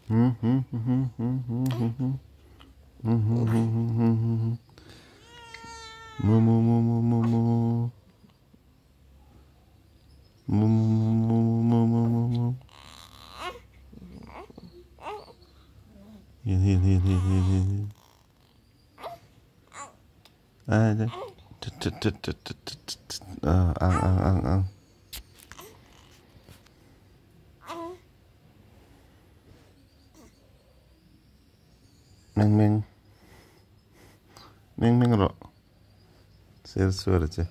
Mu mu mu mu mu mu. Mu mu mu mu mu mu mu. Hiền hiền hiền hiền hiền hiền. À đây. Ăn. Meng rồi. Ser chứ.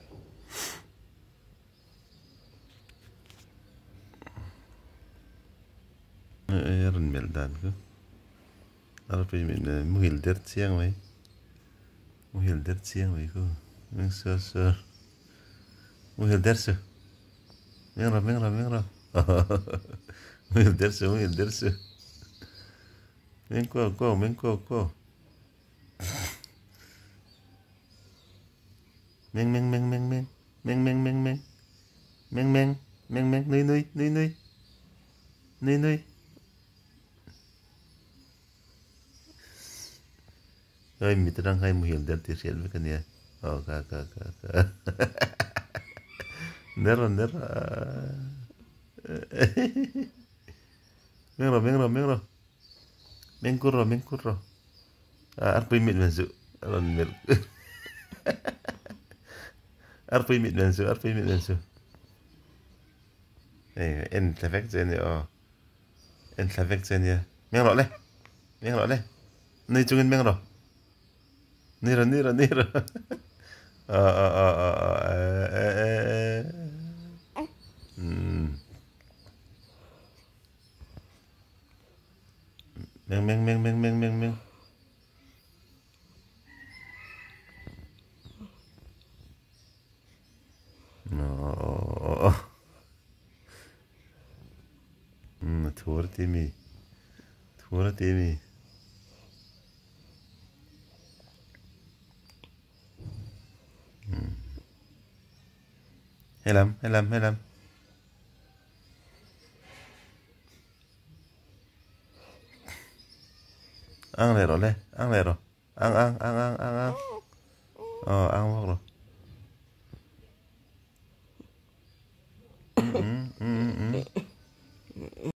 Aaron meldan ku. Arpi min muhilder siang mai. Muhilder siang mai ku. Meng ser. Muhilder su. Meng ra. Muhilder su. Meng ko. Meng. Nuôi. Ơi mình đang hay một hiện tiền tiền với cái này. Ka. Nera. Meng. Mengkurro. Arpi mit mensu. Alon mel. Arpi mit mensu. En tafek sen ya. En tafek sen ya. Meng lo le. Nơi chung meng lo. Nira. Meng. No. Thua timi. Hay lắm. Ăn này rồi. Ăn. Ăn. Ăn mất rồi.